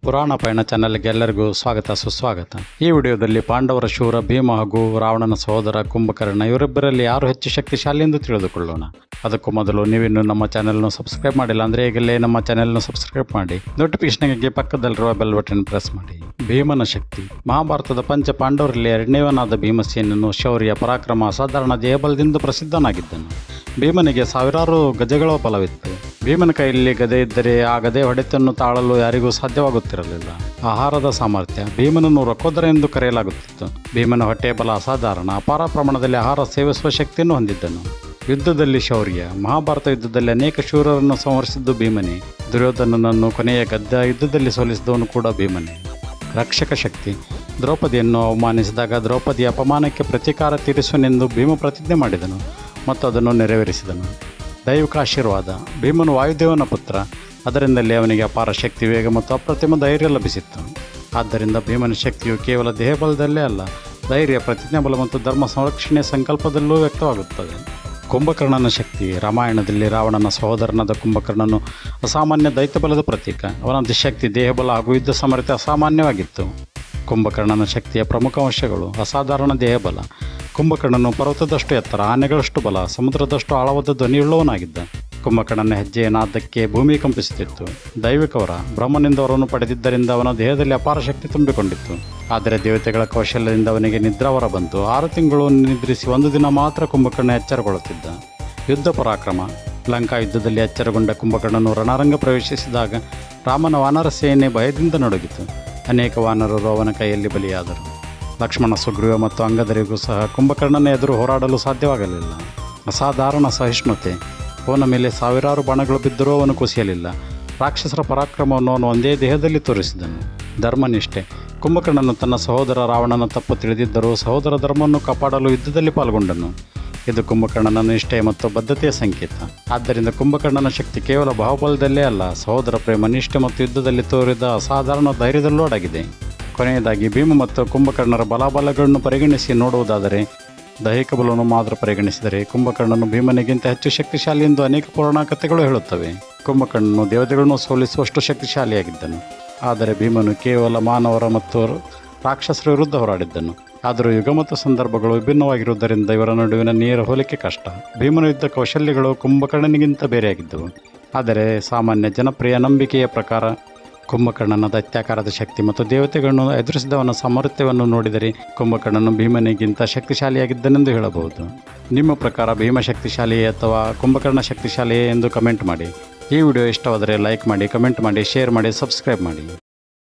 ಪುರಾಣ ಪಯಣ ಚಾನೆಲ್ಗೆ ಎಲ್ಲರಿಗೂ ಸ್ವಾಗತ ಸುಸ್ವಾಗತ. ಈ ವಿಡಿಯೋದಲ್ಲಿ ಪಾಂಡವರ ಶೂರ ಭೀಮ ಹಾಗೂ ರಾವಣನ ಸಹೋದರ ಕುಂಭಕರ್ಣ ಇವರಿಬ್ಬರಲ್ಲಿ ಯಾರು ಹೆಚ್ಚು ಶಕ್ತಿಶಾಲಿ ಎಂದು ತಿಳಿದುಕೊಳ್ಳೋಣ. ಅದಕ್ಕೂ ಮೊದಲು ನೀವಿನ್ನು ನಮ್ಮ ಚಾನೆಲ್ನ ಸಬ್ಸ್ಕ್ರೈಬ್ ಮಾಡಿಲ್ಲ ಅಂದರೆ ಈಗಲೇ ನಮ್ಮ ಚಾನೆಲ್ನ ಸಬ್ಸ್ಕ್ರೈಬ್ ಮಾಡಿ, ನೋಟಿಫಿಕೇಶನ್ಗೆ ಪಕ್ಕದಲ್ಲಿರುವ ಬೆಲ್ ಬಟನ್ ಪ್ರೆಸ್ ಮಾಡಿ. ಭೀಮನ ಶಕ್ತಿ. ಮಹಾಭಾರತದ ಪಂಚ ಪಾಂಡವರಲ್ಲಿ ಎರಡನೇವನಾದ ಭೀಮಸೇನನು ಶೌರ್ಯ, ಪರಾಕ್ರಮ, ಅಸಾಧಾರಣ ದೇಹಬಲದಿಂದ ಪ್ರಸಿದ್ಧನಾಗಿದ್ದನು. ಭೀಮನಿಗೆ ಸಾವಿರಾರು ಗಜಗಳ ಬಲವಿತ್ತು. ಭೀಮನ ಕೈಯಲ್ಲಿ ಗದೆ ಇದ್ದರೆ ಆ ಗದೆ ಹೊಡೆತನ್ನು ತಾಳಲು ಯಾರಿಗೂ ಸಾಧ್ಯವಾಗುತ್ತಿರಲಿಲ್ಲ. ಆಹಾರದ ಸಾಮರ್ಥ್ಯ. ಭೀಮನನ್ನು ರಕ್ಕೋದರ ಎಂದು ಕರೆಯಲಾಗುತ್ತಿತ್ತು. ಭೀಮನ ಹೊಟ್ಟೆ ಬಲ ಅಸಾಧಾರಣ, ಅಪಾರ ಪ್ರಮಾಣದಲ್ಲಿ ಆಹಾರ ಸೇವಿಸುವ ಶಕ್ತಿಯನ್ನು ಹೊಂದಿದ್ದನು. ಯುದ್ಧದಲ್ಲಿ ಶೌರ್ಯ. ಮಹಾಭಾರತ ಯುದ್ಧದಲ್ಲಿ ಅನೇಕ ಶೂರರನ್ನು ಸಂಹರಿಸಿದ್ದು ಭೀಮನೇ. ದುರ್ಯೋಧನನನ್ನು ಕೊನೆಯ ಗದ್ದ ಯುದ್ಧದಲ್ಲಿ ಸೋಲಿಸಿದವನು ಕೂಡ ಭೀಮನೇ. ರಕ್ಷಕ ಶಕ್ತಿ. ದ್ರೌಪದಿಯನ್ನು ಅವಮಾನಿಸಿದಾಗ ದ್ರೌಪದಿಯ ಅಪಮಾನಕ್ಕೆ ಪ್ರತೀಕಾರ ತೀರಿಸುವನೆಂದು ಭೀಮ ಪ್ರತಿಜ್ಞೆ ಮಾಡಿದನು ಮತ್ತು ಅದನ್ನು ನೆರವೇರಿಸಿದನು. ದೈವಿಕ ಆಶೀರ್ವಾದ. ಭೀಮನು ವಾಯುದೇವನ ಪುತ್ರ, ಅದರಿಂದಲೇ ಅವನಿಗೆ ಅಪಾರ ಶಕ್ತಿ, ವೇಗ ಮತ್ತು ಅಪ್ರತಿಮ ಧೈರ್ಯ ಲಭಿಸಿತ್ತು. ಆದ್ದರಿಂದ ಭೀಮನ ಶಕ್ತಿಯು ಕೇವಲ ದೇಹಬಲದಲ್ಲೇ ಅಲ್ಲ, ಧೈರ್ಯ, ಪ್ರತಿಜ್ಞಾಬಲ ಮತ್ತು ಧರ್ಮ ಸಂರಕ್ಷಣೆಯ ಸಂಕಲ್ಪದಲ್ಲೂ ವ್ಯಕ್ತವಾಗುತ್ತದೆ. ಕುಂಭಕರ್ಣನ ಶಕ್ತಿ. ರಾಮಾಯಣದಲ್ಲಿ ರಾವಣನ ಸಹೋದರನಾದ ಕುಂಭಕರ್ಣನು ಅಸಾಮಾನ್ಯ ದೈತ್ಯಬಲದ ಪ್ರತೀಕ. ಅವನ ಶಕ್ತಿ, ದೇಹಬಲ ಹಾಗೂ ಯುದ್ಧ ಸಾಮರ್ಥ್ಯ ಅಸಾಮಾನ್ಯವಾಗಿತ್ತು. ಕುಂಭಕರ್ಣನ ಶಕ್ತಿಯ ಪ್ರಮುಖ ಅಂಶಗಳು. ಅಸಾಧಾರಣ ದೇಹಬಲ. ಕುಂಭಕರ್ಣನು ಪರ್ವತದಷ್ಟು ಎತ್ತರ, ಆನೆಗಳಷ್ಟು ಬಲ, ಸಮುದ್ರದಷ್ಟು ಆಳವಾದ ಧ್ವನಿಯುಳ್ಳವನಾಗಿದ್ದ. ಕುಂಭಕರ್ಣನ ಹೆಜ್ಜೆಯ ನಾದಕ್ಕೆ ಭೂಮಿ ಕಂಪಿಸುತ್ತಿತ್ತು. ದೈವಿಕವರ. ಬ್ರಹ್ಮನಿಂದ ವರವನ್ನು ಪಡೆದಿದ್ದರಿಂದ ಅವನ ದೇಹದಲ್ಲಿ ಅಪಾರ ಶಕ್ತಿ ತುಂಬಿಕೊಂಡಿತ್ತು. ಆದರೆ ದೇವತೆಗಳ ಕೌಶಲ್ಯದಿಂದ ಅವನಿಗೆ ನಿದ್ರಾವರ ಬಂತು. 6 ತಿಂಗಳು ನಿದ್ರಿಸಿ 1 ದಿನ ಮಾತ್ರ ಕುಂಭಕರ್ಣ ಎಚ್ಚರಗೊಳ್ಳುತ್ತಿದ್ದ. ಯುದ್ಧ ಪರಾಕ್ರಮ. ಲಂಕಾ ಯುದ್ಧದಲ್ಲಿ ಎಚ್ಚರಗೊಂಡ ಕುಂಭಕರ್ಣನು ರಣರಂಗ ಪ್ರವೇಶಿಸಿದಾಗ ರಾಮನ ವಾನರ ಸೇನೆ ಭಯದಿಂದ ನಡುಗಿತು. ಅನೇಕ ವಾನರರು ಅವನ ಕೈಯಲ್ಲಿ ಬಲಿಯಾದರು. ಲಕ್ಷ್ಮಣ, ಸುಗ್ರೀವ ಮತ್ತು ಅಂಗದರಿಗೂ ಸಹ ಕುಂಭಕರ್ಣನ ಎದುರು ಹೋರಾಡಲು ಸಾಧ್ಯವಾಗಲಿಲ್ಲ. ಅಸಾಧಾರಣ ಸಹಿಷ್ಣುತೆ. ಅವನ ಮೇಲೆ ಸಾವಿರಾರು ಬಾಣಗಳು ಬಿದ್ದರೂ ಅವನು ಕುಸಿಯಲಿಲ್ಲ. ರಾಕ್ಷಸರ ಪರಾಕ್ರಮವನ್ನು ಅವನು ಒಂದೇ ದೇಹದಲ್ಲಿ ತೋರಿಸಿದನು. ಧರ್ಮನಿಷ್ಠೆ. ಕುಂಭಕರ್ಣನು ತನ್ನ ಸಹೋದರ ರಾವಣನ ತಪ್ಪು ತಿಳಿದಿದ್ದರೂ ಸಹೋದರ ಧರ್ಮವನ್ನು ಕಾಪಾಡಲು ಯುದ್ಧದಲ್ಲಿ ಪಾಲ್ಗೊಂಡನು. ಇದು ಕುಂಭಕರ್ಣನ ನಿಷ್ಠೆ ಮತ್ತು ಬದ್ಧತೆಯ ಸಂಕೇತ. ಆದ್ದರಿಂದ ಕುಂಭಕರ್ಣನ ಶಕ್ತಿ ಕೇವಲ ಬಾಹುಬಲದಲ್ಲೇ ಅಲ್ಲ, ಸಹೋದರ ಪ್ರೇಮ, ನಿಷ್ಠೆ ಮತ್ತು ಯುದ್ಧದಲ್ಲಿ ತೋರಿದ ಅಸಾಧಾರಣ ಧೈರ್ಯದಲ್ಲೂ ಅಡಗಿದೆ. ಕೊನೆಯದಾಗಿ ಭೀಮ ಮತ್ತು ಕುಂಭಕರ್ಣರ ಬಲಾಬಲಗಳನ್ನು ಪರಿಗಣಿಸಿ ನೋಡುವುದಾದರೆ, ದೈಹಿಕ ಬಲವನ್ನು ಮಾತ್ರ ಪರಿಗಣಿಸಿದರೆ ಕುಂಭಕರ್ಣನು ಭೀಮನಿಗಿಂತ ಹೆಚ್ಚು ಶಕ್ತಿಶಾಲಿ ಎಂದು ಅನೇಕ ಪುರಾಣ ಕಥೆಗಳು ಹೇಳುತ್ತವೆ. ಕುಂಭಕರ್ಣನು ದೇವತೆಗಳನ್ನು ಸೋಲಿಸುವಷ್ಟು ಶಕ್ತಿಶಾಲಿಯಾಗಿದ್ದನು. ಆದರೆ ಭೀಮನು ಕೇವಲ ಮಾನವರ ಮತ್ತು ರಾಕ್ಷಸರ ವಿರುದ್ಧ ಹೋರಾಡಿದ್ದನು. ಆದರೂ ಯುಗ ಮತ್ತು ಸಂದರ್ಭಗಳು ವಿಭಿನ್ನವಾಗಿರುವುದರಿಂದ ಇವರ ನಡುವಿನ ನೇರ ಹೋಲಿಕೆ ಕಷ್ಟ. ಭೀಮನ ಯುದ್ಧ ಕೌಶಲ್ಯಗಳು ಕುಂಭಕರ್ಣನಿಗಿಂತ ಬೇರೆಯಾಗಿದ್ದವು. ಆದರೆ ಸಾಮಾನ್ಯ ಜನಪ್ರಿಯ ನಂಬಿಕೆಯ ಪ್ರಕಾರ ಕುಂಭಕರ್ಣನ ದೈತ್ಯಾಕಾರದ ಶಕ್ತಿ ಮತ್ತು ದೇವತೆಗಳನ್ನು ಎದುರಿಸಿದವನ ಸಾಮರ್ಥ್ಯವನ್ನು ನೋಡಿದರೆ ಕುಂಭಕರ್ಣನು ಭೀಮನಿಗಿಂತ ಶಕ್ತಿಶಾಲಿಯಾಗಿದ್ದನೆಂದು ಹೇಳಬಹುದು. ನಿಮ್ಮ ಪ್ರಕಾರ ಭೀಮ ಶಕ್ತಿಶಾಲಿಯೇ ಅಥವಾ ಕುಂಭಕರ್ಣ ಶಕ್ತಿಶಾಲಿಯೇ ಎಂದು ಕಮೆಂಟ್ ಮಾಡಿ. ಈ ವಿಡಿಯೋ ಇಷ್ಟವಾದರೆ ಲೈಕ್ ಮಾಡಿ, ಕಮೆಂಟ್ ಮಾಡಿ, ಶೇರ್ ಮಾಡಿ, ಸಬ್ಸ್ಕ್ರೈಬ್ ಮಾಡಿ.